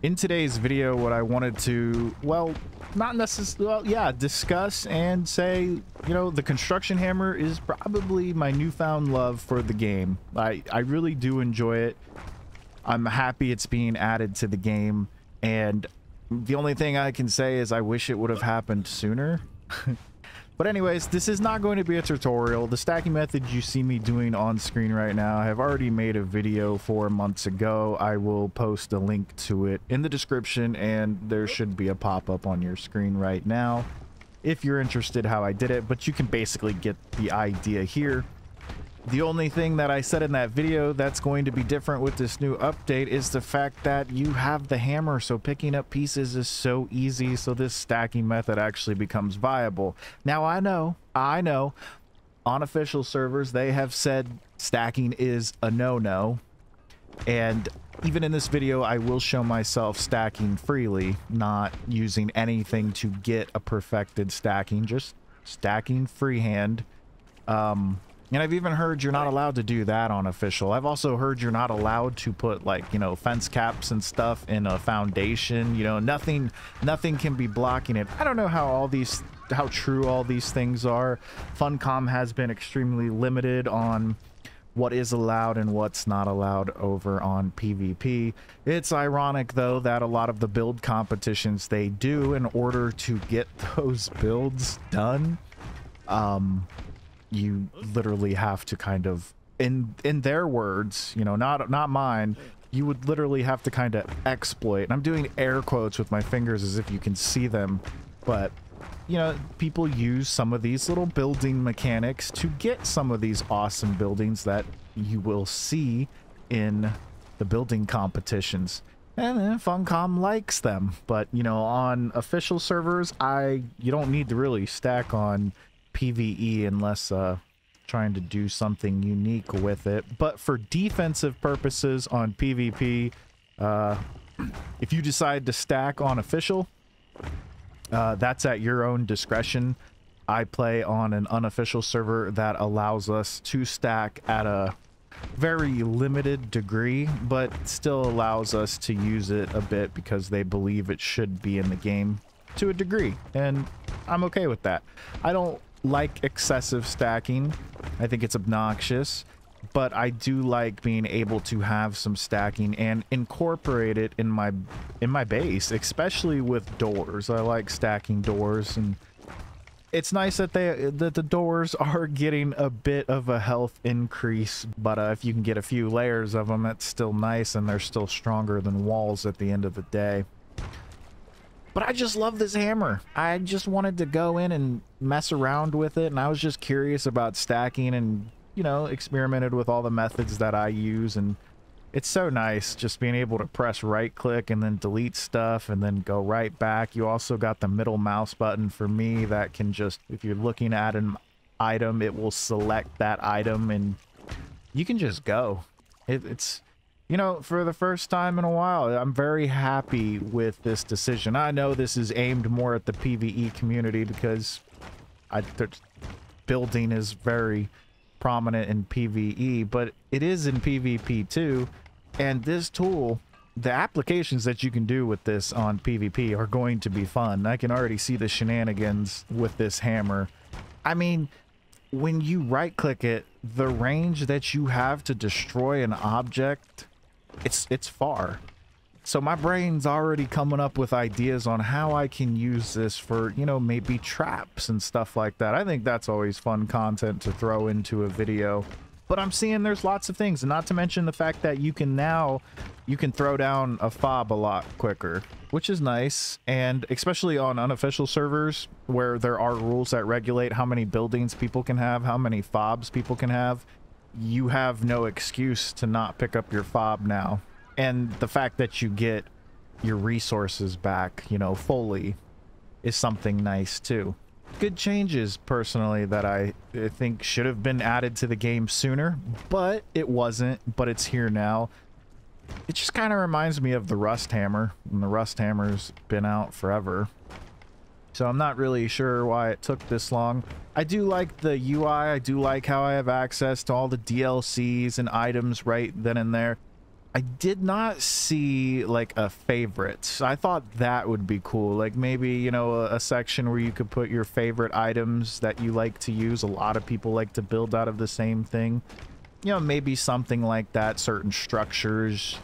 In today's video, what I wanted to, well, not necessarily, well, yeah, discuss and say, you know, the construction hammer is probably my newfound love for the game. I really do enjoy it. I'm happy it's being added to the game, and the only thing I can say is I wish it would have happened sooner. But anyways, this is not going to be a tutorial. The stacking method you see me doing on screen right now, I have already made a video 4 months ago. I will post a link to it in the description, and there should be a pop-up on your screen right now if you're interested how I did it, but you can basically get the idea here. The only thing that I said in that video that's going to be different with this new update is the fact that you have the hammer, so picking up pieces is so easy, so this stacking method actually becomes viable. Now I know, on official servers they have said stacking is a no-no, and even in this video I will show myself stacking freely, not using anything to get a perfected stacking, just stacking freehand. And I've even heard you're not allowed to do that on official. I've also heard you're not allowed to put, like, you know, fence caps and stuff in a foundation. You know, nothing can be blocking it. I don't know how true all these things are. Funcom has been extremely limited on what is allowed and what's not allowed over on PvP. It's ironic though that a lot of the build competitions they do, in order to get those builds done, you literally have to kind of, in their words, you know, not mine, you would literally have to kind of exploit, and I'm doing air quotes with my fingers as if you can see them, but you know, people use some of these little building mechanics to get some of these awesome buildings that you will see in the building competitions, and then Funcom likes them. But you know, on official servers, you don't need to really stack on PvE unless trying to do something unique with it. But for defensive purposes on PvP, if you decide to stack on official, that's at your own discretion. I play on an unofficial server that allows us to stack at a very limited degree, but still allows us to use it a bit because they believe it should be in the game to a degree, and I'm okay with that. I don't like excessive stacking. I think it's obnoxious, but I do like being able to have some stacking and incorporate it in my base, especially with doors. I like stacking doors, and it's nice that the doors are getting a bit of a health increase, but if you can get a few layers of them, it's still nice, and they're still stronger than walls at the end of the day. But I just love this hammer. I just wanted to go in and mess around with it, and I was just curious about stacking, and you know, experimented with all the methods that I use, and it's so nice just being able to press right click and then delete stuff and then go right back. You also got the middle mouse button for me that can just, if you're looking at an item, it will select that item and you can just go. It's, you know, for the first time in a while, I'm very happy with this decision. I know this is aimed more at the PvE community because building is very prominent in PvE, but it is in PvP too. And this tool, the applications that you can do with this on PvP are going to be fun. I can already see the shenanigans with this hammer. I mean, when you right click it, the range that you have to destroy an object, it's far. So my brain's already coming up with ideas on how I can use this for, you know, maybe traps and stuff like that. I think that's always fun content to throw into a video. But I'm seeing there's lots of things, and not to mention the fact that you can throw down a fob a lot quicker, which is nice. And especially on unofficial servers where there are rules that regulate how many buildings people can have, how many fobs people can have, you have no excuse to not pick up your fob now. And the fact that you get your resources back, you know, fully, is something nice too. Good changes, personally, that I think should have been added to the game sooner, but it wasn't, but it's here now. It just kind of reminds me of the Rust Hammer, and the Rust Hammer's been out forever. So I'm not really sure why it took this long. I do like the UI, I do like how I have access to all the DLCs and items right then and there. I did not see like a favorite. I thought that would be cool. Like maybe, you know, a section where you could put your favorite items that you like to use. A lot of people like to build out of the same thing. You know, maybe something like that, certain structures.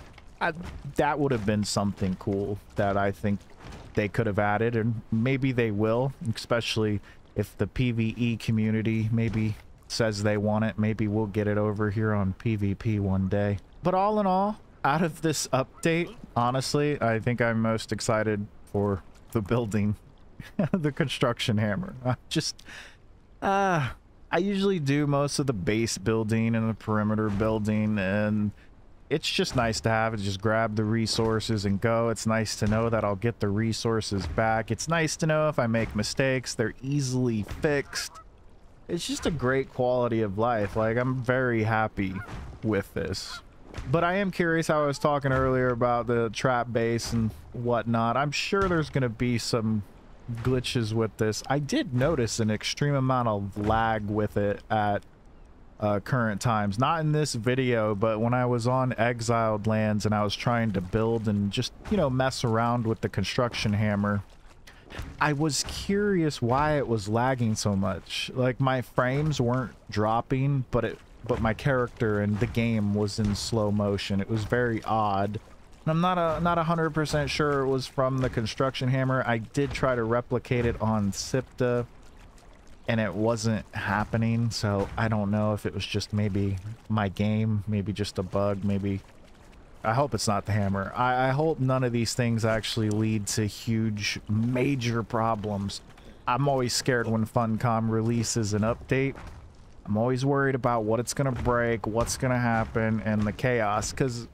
That would have been something cool that I think they could have added, and maybe they will, especially if the PvE community maybe says they want it. Maybe we'll get it over here on PvP one day. But all in all, out of this update, honestly, I think I'm most excited for the building, the construction hammer. I usually do most of the base building and the perimeter building, and it's just nice to have it. Just grab the resources and go. It's nice to know that I'll get the resources back. It's nice to know if I make mistakes, they're easily fixed. It's just a great quality of life. Like, I'm very happy with this. But I am curious, how I was talking earlier about the trap base and whatnot. I'm sure there's going to be some glitches with this. I did notice an extreme amount of lag with it at current times. Not in this video, but when I was on Exiled Lands and I was trying to build and just, you know, mess around with the construction hammer, I was curious why it was lagging so much. Like, my frames weren't dropping, but my character and the game was in slow motion. It was very odd. And I'm not 100% sure it was from the construction hammer. I did try to replicate it on Sipta, and it wasn't happening. So I don't know if it was just maybe my game, maybe just a bug, maybe. I hope it's not the hammer. I hope none of these things actually lead to huge, major problems. I'm always scared when Funcom releases an update. I'm always worried about what it's going to break, what's going to happen, and the chaos. Because,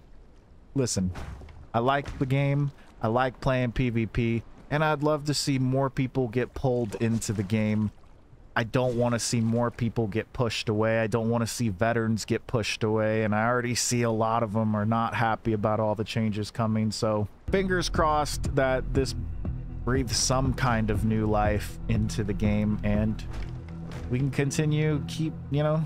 listen, I like the game, I like playing PvP, and I'd love to see more people get pulled into the game. I don't want to see more people get pushed away. I don't want to see veterans get pushed away, and I already see a lot of them are not happy about all the changes coming. So fingers crossed that this breathes some kind of new life into the game, and we can continue, you know,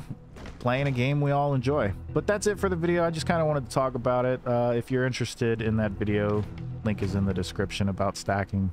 playing a game we all enjoy. But that's it for the video. I just kind of wanted to talk about it. If you're interested in that video, link is in the description about stacking.